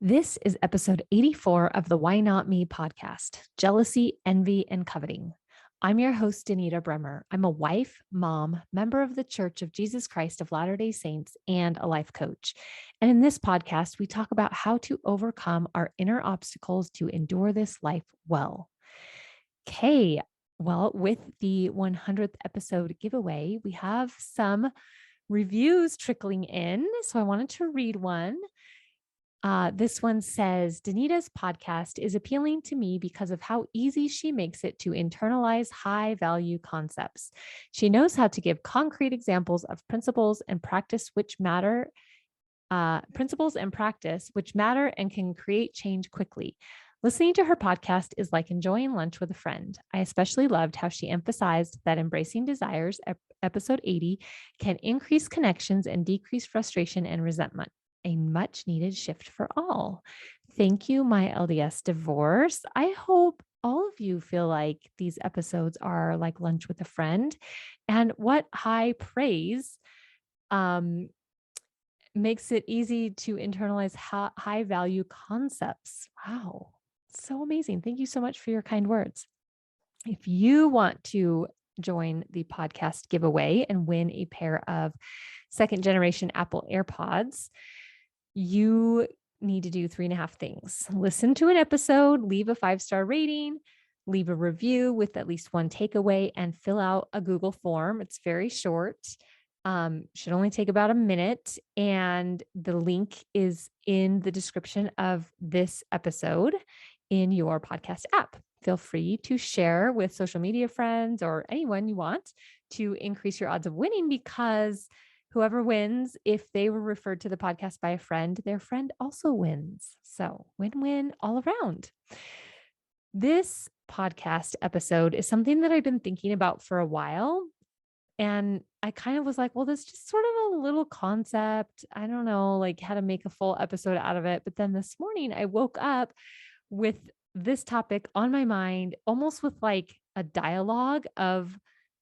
This is episode 84 of the Why Not Me podcast, Jealousy, Envy, and Coveting. I'm your host, Danita Bremer. I'm a wife, mom, member of the Church of Jesus Christ of Latter-day Saints, and a life coach. And in this podcast, we talk about how to overcome our inner obstacles to endure this life well. Okay, well, with the 100th episode giveaway, we have some reviews trickling in. So I wanted to read one. This one says, Danita's podcast is appealing to me because of how easy she makes it to internalize high value concepts. She knows how to give concrete examples of principles and practice which matter and can create change quickly. Listening to her podcast is like enjoying lunch with a friend. I especially loved how she emphasized that embracing desires, episode 80, can increase connections and decrease frustration and resentment. A much needed shift for all. Thank you, my LDS divorce. I hope all of you feel like these episodes are like lunch with a friend. And what high praise makes it easy to internalize high value concepts. Wow, so amazing. Thank you so much for your kind words. If you want to join the podcast giveaway and win a pair of second generation Apple AirPods, you need to do 3.5 things. Listen to an episode, leave a 5-star rating, leave a review with at least one takeaway, and fill out a Google form. It's very short. Should only take about a minute. And the link is in the description of this episode in your podcast app. Feel free to share with social media friends or anyone you want to increase your odds of winning, because whoever wins, if they were referred to the podcast by a friend, their friend also wins. So win-win all around. This podcast episode is something that I've been thinking about for a while. And I kind of was like, well, this is just sort of a little concept. I don't know, like how to make a full episode out of it. But then this morning I woke up with this topic on my mind, almost with like a dialogue of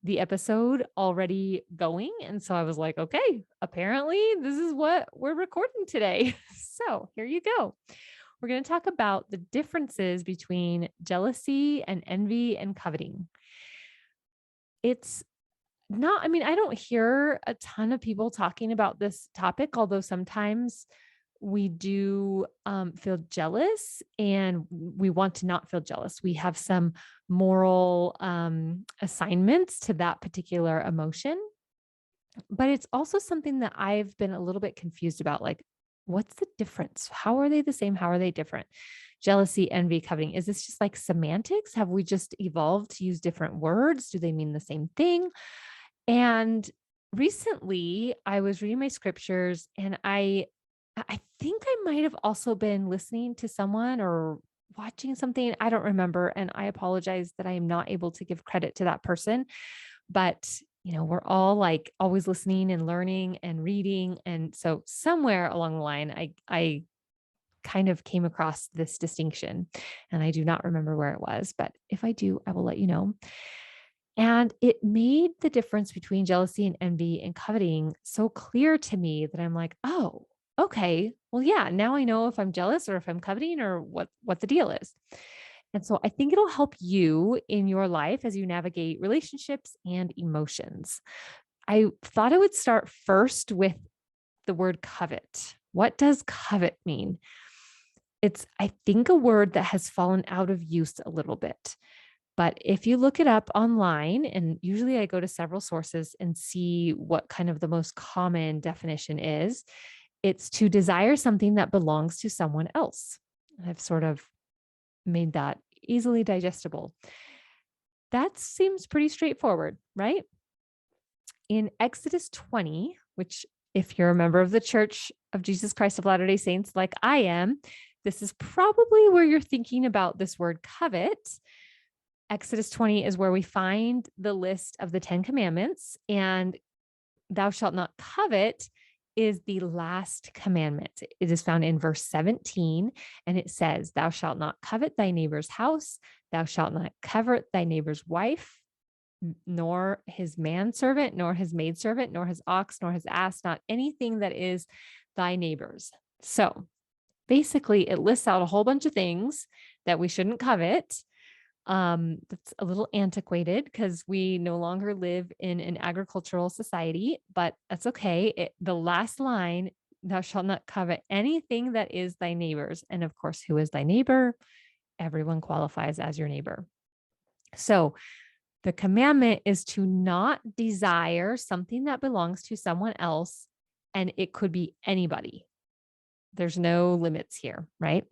the episode already going. And so I was like, okay, apparently this is what we're recording today. So here you go. We're going to talk about the differences between jealousy and envy and coveting. It's not, I mean, I don't hear a ton of people talking about this topic, although sometimes we do feel jealous and we want to not feel jealous. We have some moral assignments to that particular emotion. But it's also something that I've been a little bit confused about. Like, what's the difference? How are they the same? How are they different? Jealousy, envy, coveting. Is this just like semantics? Have we just evolved to use different words? Do they mean the same thing? And recently I was reading my scriptures and I think I might have also been listening to someone or watching something. I don't remember. And I apologize that I am not able to give credit to that person. But, we're all like always listening and learning and reading. And so somewhere along the line, I kind of came across this distinction and I do not remember where it was, but if I do, I will let you know. And it made the difference between jealousy and envy and coveting so clear to me that I'm like, oh, okay. Well, yeah, now I know if I'm jealous or if I'm coveting or what the deal is. And so I think it'll help you in your life as you navigate relationships and emotions. I thought I would start first with the word covet. What does covet mean? It's, I think, a word that has fallen out of use a little bit. But if you look it up online, and usually I go to several sources and see what kind of the most common definition is, it's to desire something that belongs to someone else. I've sort of made that easily digestible. That seems pretty straightforward, right? In Exodus 20, which if you're a member of the Church of Jesus Christ of Latter-day Saints, like I am, this is probably where you're thinking about this word covet. Exodus 20 is where we find the list of the 10 commandments, and thou shalt not covet is the last commandment. It is found in verse 17, and it says, thou shalt not covet thy neighbor's house, thou shalt not covet thy neighbor's wife, nor his manservant, nor his maidservant, nor his ox, nor his ass, not anything that is thy neighbor's. So basically it lists out a whole bunch of things that we shouldn't covet. That's a little antiquated because we no longer live in an agricultural society, but that's okay. The last line, thou shalt not covet anything that is thy neighbor's. And of course, who is thy neighbor? Everyone qualifies as your neighbor. So the commandment is to not desire something that belongs to someone else, and it could be anybody. There's no limits here, right?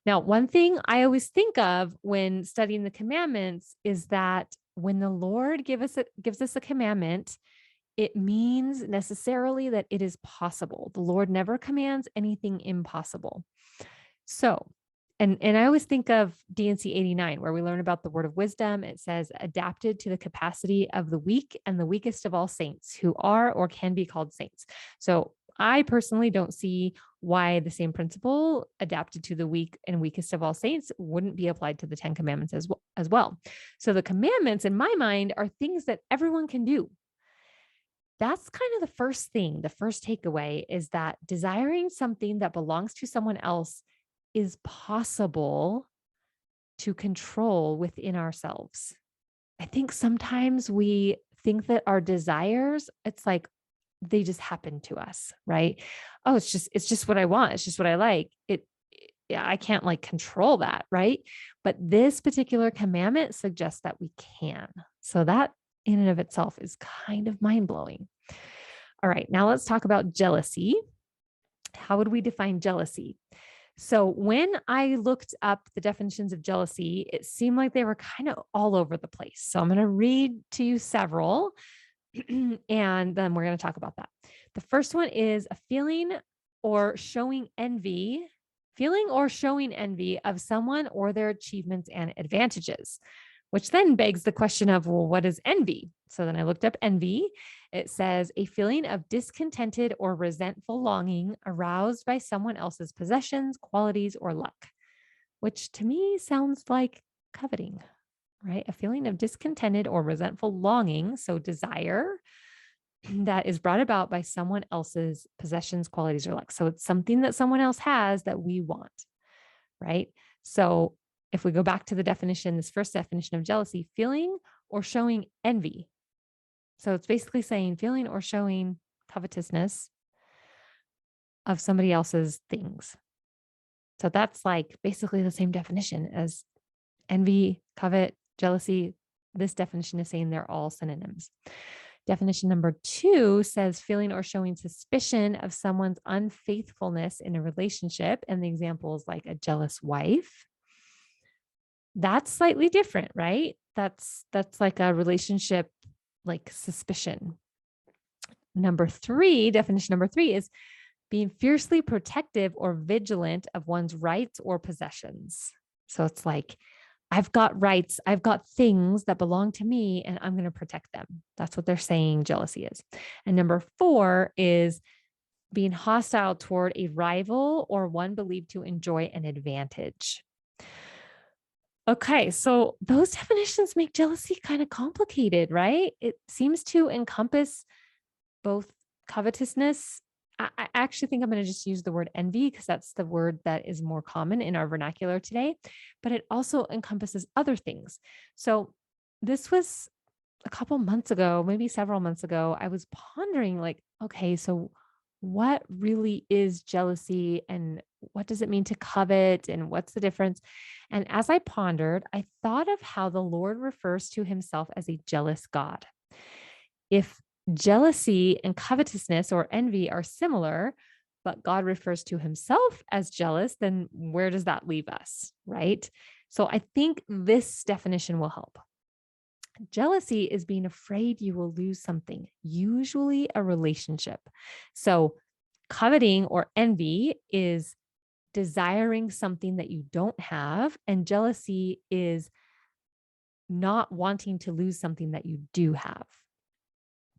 Now, one thing I always think of when studying the commandments is that when the Lord gives us a commandment, it means necessarily that it is possible. The Lord never commands anything impossible. So, and I always think of D&C 89, where we learn about the word of wisdom. It says, adapted to the capacity of the weak and the weakest of all saints who are or can be called saints. So I personally don't see why the same principle adapted to the weak and weakest of all saints wouldn't be applied to the 10 commandments as well. So the commandments in my mind are things that everyone can do. That's kind of the first thing. The first takeaway is that desiring something that belongs to someone else is possible to control within ourselves. I think sometimes we think that our desires, it's like they just happen to us, right? Oh, it's just what I want. It's just what I like. Yeah, I can't like control that, right? But this particular commandment suggests that we can. So that in and of itself is kind of mind-blowing. All right, now let's talk about jealousy. How would we define jealousy? So when I looked up the definitions of jealousy, it seemed like they were kind of all over the place. So I'm going to read to you several, and then we're going to talk about that. The first one is a feeling or showing envy of someone or their achievements and advantages, which then begs the question of, well, what is envy? So then I looked up envy. It says a feeling of discontented or resentful longing aroused by someone else's possessions, qualities, or luck, which to me sounds like coveting, right? A feeling of discontented or resentful longing, so desire that is brought about by someone else's possessions, qualities, or luck. So it's something that someone else has that we want, right? So if we go back to the definition, this first definition of jealousy, feeling or showing envy. So it's basically saying feeling or showing covetousness of somebody else's things. So that's like basically the same definition as envy, covet, jealousy. This definition is saying they're all synonyms. Definition number 2 says feeling or showing suspicion of someone's unfaithfulness in a relationship. And the example is like a jealous wife. That's slightly different, right? That's like a relationship, like suspicion. Definition number 3 is being fiercely protective or vigilant of one's rights or possessions. So it's like, I've got rights, I've got things that belong to me, and I'm going to protect them. That's what they're saying jealousy is. And number 4 is being hostile toward a rival or one believed to enjoy an advantage. Okay, so those definitions make jealousy kind of complicated, right? It seems to encompass both covetousness. I actually think I'm going to just use the word envy because that's the word that is more common in our vernacular today, but it also encompasses other things. So this was a couple months ago, maybe several months ago. I was pondering like, okay, so what really is jealousy and what does it mean to covet and what's the difference? And as I pondered, I thought of how the Lord refers to himself as a jealous God. If jealousy and covetousness or envy are similar, but God refers to himself as jealous, then where does that leave us, right? So I think this definition will help. Jealousy is being afraid you will lose something, usually a relationship. So coveting or envy is desiring something that you don't have, and jealousy is not wanting to lose something that you do have.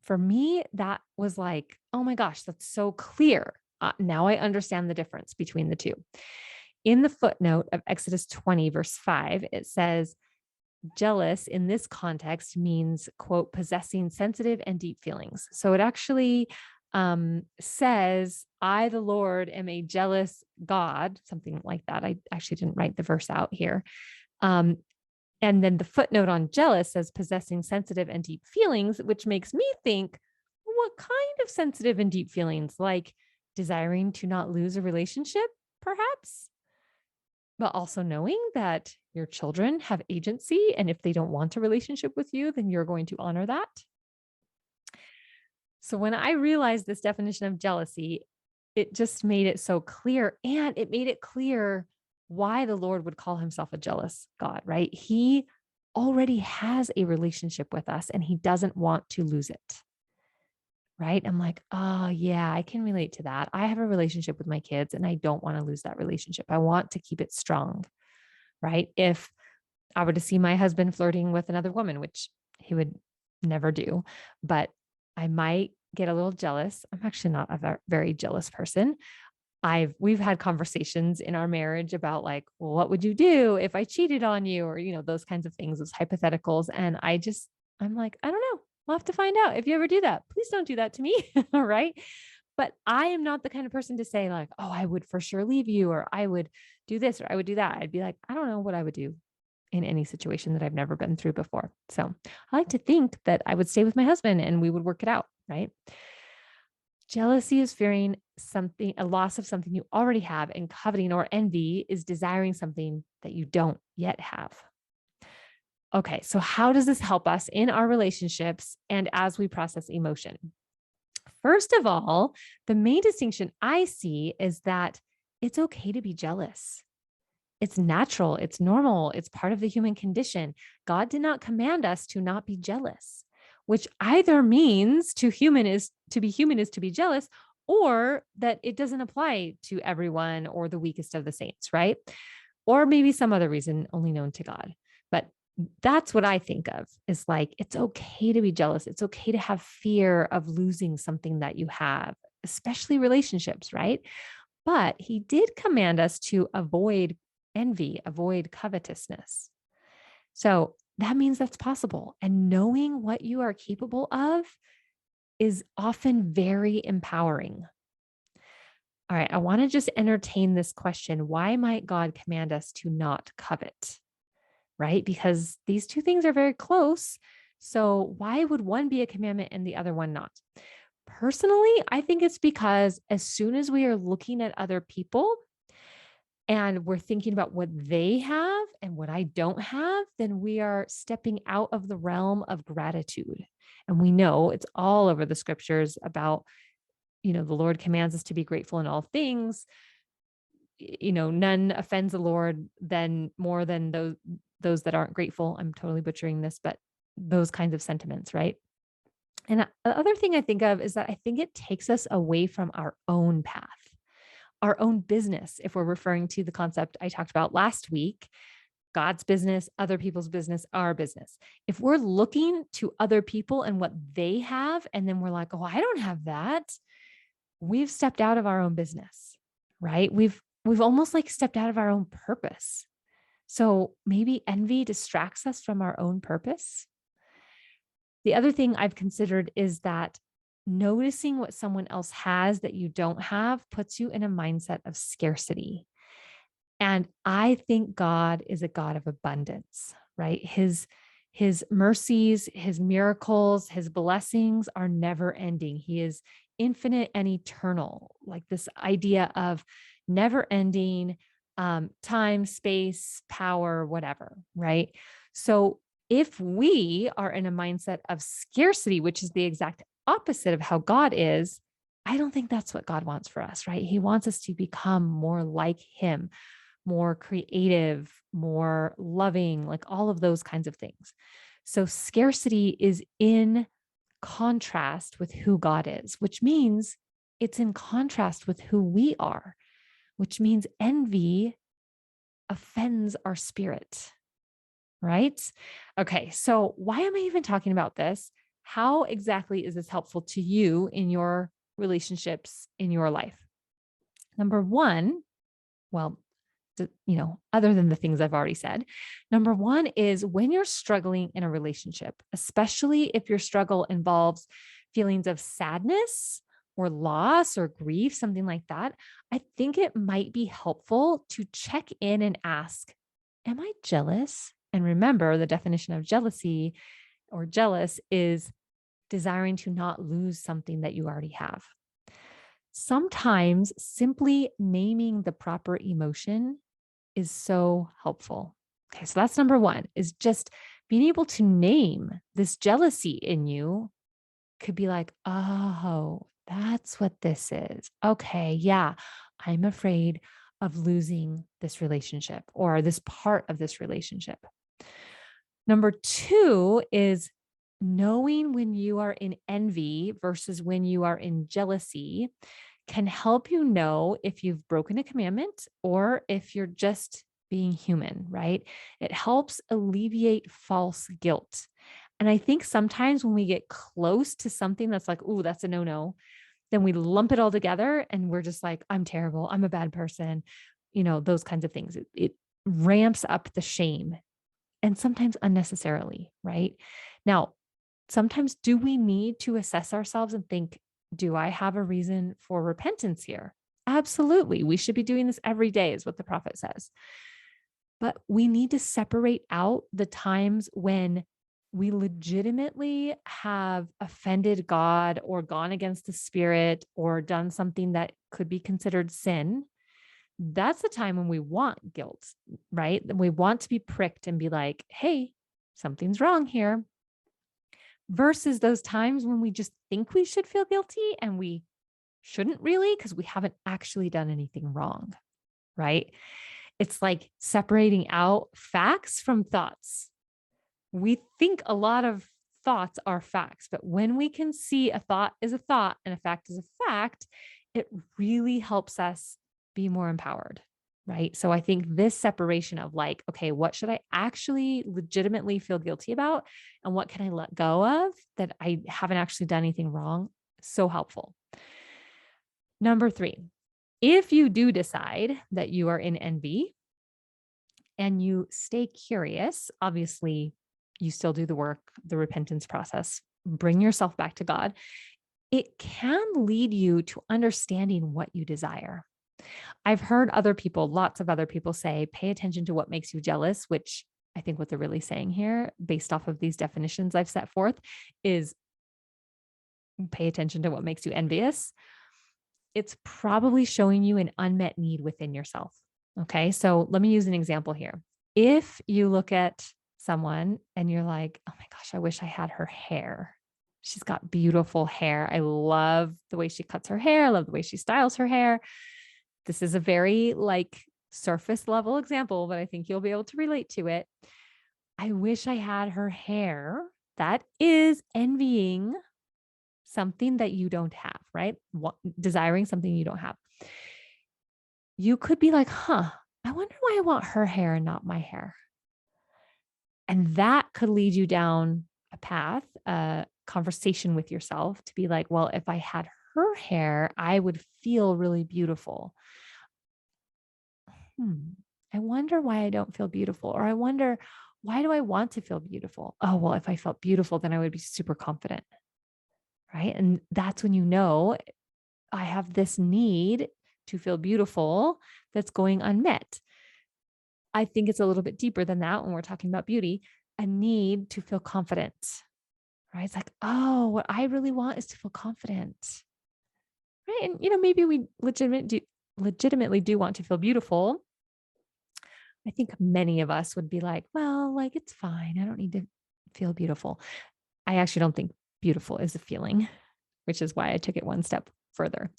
For me, that was like, oh my gosh, that's so clear. Now I understand the difference between the two. In the footnote of Exodus 20, verse 5, it says, jealous in this context means, quote, possessing sensitive and deep feelings. So it actually says, I, the Lord, am a jealous God, something like that. I actually didn't write the verse out here. Um, and then the footnote on jealous says possessing sensitive and deep feelings, which makes me think, what kind of sensitive and deep feelings? Like desiring to not lose a relationship, perhaps, but also knowing that your children have agency. And if they don't want a relationship with you, then you're going to honor that. So when I realized this definition of jealousy, it just made it so clear. And it made it clear why the Lord would call himself a jealous God, right? He already has a relationship with us and he doesn't want to lose it. Right. I'm like, oh, yeah, I can relate to that. I have a relationship with my kids and I don't want to lose that relationship. I want to keep it strong. Right. If I were to see my husband flirting with another woman, which he would never do, but I might get a little jealous. I'm actually not a very jealous person. We've had conversations in our marriage about like, well, what would you do if I cheated on you? Or, those kinds of things, those hypotheticals. And I'm like, I don't know. We'll have to find out. If you ever do that, please don't do that to me. Right. But I am not the kind of person to say like, oh, I would for sure leave you, or I would do this, or I would do that. I'd be like, I don't know what I would do in any situation that I've never been through before. So I like to think that I would stay with my husband and we would work it out. Right. Jealousy is fearing something, a loss of something you already have, and coveting or envy is desiring something that you don't yet have. Okay, so how does this help us in our relationships and as we process emotion? First of all, the main distinction I see is that it's okay to be jealous. It's natural, it's normal, it's part of the human condition. God did not command us to not be jealous, which either means to be human is to be jealous, or that it doesn't apply to everyone or the weakest of the saints, right? Or maybe some other reason only known to God. But that's what I think of is like, it's okay to be jealous. It's okay to have fear of losing something that you have, especially relationships, right? But he did command us to avoid envy, avoid covetousness. So that means that's possible. And knowing what you are capable of is often very empowering. All right, I want to just entertain this question. Why might God command us to not covet? Right? Because these two things are very close. So why would one be a commandment and the other one not? Personally, I think it's because as soon as we are looking at other people and we're thinking about what they have and what I don't have, then we are stepping out of the realm of gratitude. And we know it's all over the scriptures about, the Lord commands us to be grateful in all things. None offends the Lord more than those that aren't grateful. I'm totally butchering this, but those kinds of sentiments, right? And the other thing I think of is that I think it takes us away from our own path, our own business. If we're referring to the concept I talked about last week, God's business, other people's business, our business. If we're looking to other people and what they have, and then we're like, oh, I don't have that, we've stepped out of our own business, right? We've almost like stepped out of our own purpose. So maybe envy distracts us from our own purpose. The other thing I've considered is that noticing what someone else has that you don't have puts you in a mindset of scarcity. And I think God is a God of abundance, right? His mercies, his miracles, his blessings are never ending. He is infinite and eternal, like this idea of never ending time, space, power, whatever, right? So if we are in a mindset of scarcity, which is the exact opposite of how God is, I don't think that's what God wants for us, right? He wants us to become more like him, more creative, more loving, like all of those kinds of things. So scarcity is in contrast with who God is, which means it's in contrast with who we are, which means envy offends our spirit, right? Okay, so why am I even talking about this? How exactly is this helpful to you in your relationships in your life? Number one, well, other than the things I've already said, number one is when you're struggling in a relationship, especially if your struggle involves feelings of sadness or loss or grief, something like that, I think it might be helpful to check in and ask, am I jealous? And remember, the definition of jealousy or jealous is desiring to not lose something that you already have. Sometimes simply naming the proper emotion is so helpful. Okay, so that's number one, is just being able to name this jealousy in you could be like, oh, that's what this is. Okay, yeah, I'm afraid of losing this relationship or this part of this relationship. Number two is knowing when you are in envy versus when you are in jealousy can help you know if you've broken a commandment or if you're just being human, right? It helps alleviate false guilt. And I think sometimes when we get close to something that's like, ooh, that's a no no, then we lump it all together and we're just like, I'm terrible. I'm a bad person. Those kinds of things. It ramps up the shame and sometimes unnecessarily, right? Now, sometimes do we need to assess ourselves and think, do I have a reason for repentance here? Absolutely. We should be doing this every day, is what the prophet says. But we need to separate out the times when we legitimately have offended God or gone against the spirit or done something that could be considered sin. That's the time when we want guilt, right? We want to be pricked and be like, hey, something's wrong here. Versus those times when we just think we should feel guilty and we shouldn't really because we haven't actually done anything wrong, right? It's like separating out facts from thoughts. We think a lot of thoughts are facts, but when we can see a thought is a thought and a fact is a fact, it really helps us be more empowered, right? So I think this separation of like, okay, what should I actually legitimately feel guilty about? And what can I let go of that I haven't actually done anything wrong? So helpful. Number three, if you do decide that you are in envy and you stay curious, obviously you still do the work, the repentance process, bring yourself back to God. It can lead you to understanding what you desire. I've heard other people, lots of other people say, pay attention to what makes you jealous, which I think what they're really saying here, based off of these definitions I've set forth, is pay attention to what makes you envious. It's probably showing you an unmet need within yourself. Okay. So let me use an example here. If you look at someone and you're like, oh my gosh, I wish I had her hair. She's got beautiful hair. I love the way she cuts her hair. I love the way she styles her hair. This is a very like surface level example, but I think you'll be able to relate to it. I wish I had her hair. That is envying something that you don't have, right? Desiring something you don't have. You could be like, I wonder why I want her hair and not my hair. And that could lead you down a path, a conversation with yourself to be like, well, if I had her hair, I would feel really beautiful. I wonder why I don't feel beautiful. Or I wonder, why do I want to feel beautiful? Oh, well, if I felt beautiful, then I would be super confident. Right. And that's when you know I have this need to feel beautiful that's going unmet. I think it's a little bit deeper than that when we're talking about beauty, a need to feel confident. Right. It's like, oh, what I really want is to feel confident. Right. And, maybe we legitimately do want to feel beautiful. I think many of us would be like, well, like, it's fine. I don't need to feel beautiful. I actually don't think beautiful is a feeling, which is why I took it one step further.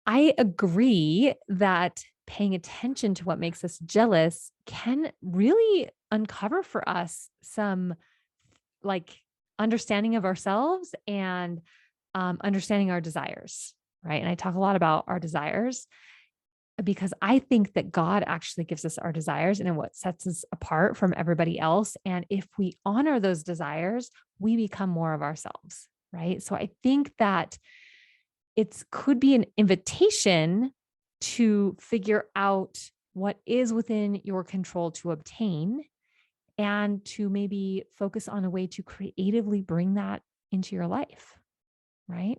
I agree that paying attention to what makes us jealous can really uncover for us some like understanding of ourselves and understanding our desires, right? And I talk a lot about our desires because I think that God actually gives us our desires and what sets us apart from everybody else. And if we honor those desires, we become more of ourselves, right? So I think that it could be an invitation to figure out what is within your control to obtain and to maybe focus on a way to creatively bring that into your life, right?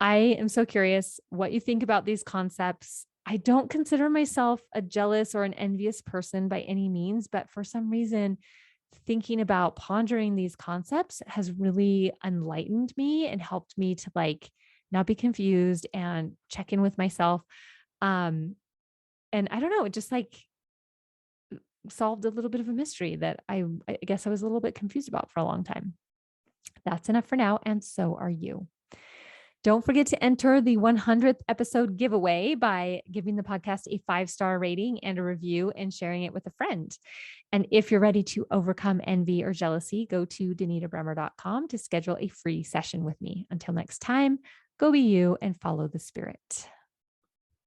I am so curious what you think about these concepts. I don't consider myself a jealous or an envious person by any means, but for some reason, thinking about pondering these concepts has really enlightened me and helped me to like not be confused and check in with myself. Um, and I don't know, it just like solved a little bit of a mystery that I guess I was a little bit confused about for a long time. That's enough for now. And so are you. Don't forget to enter the 100th episode giveaway by giving the podcast a 5-star rating and a review and sharing it with a friend. And if you're ready to overcome envy or jealousy, go to danitabremmer.com to schedule a free session with me. Until next time, go be you and follow the spirit.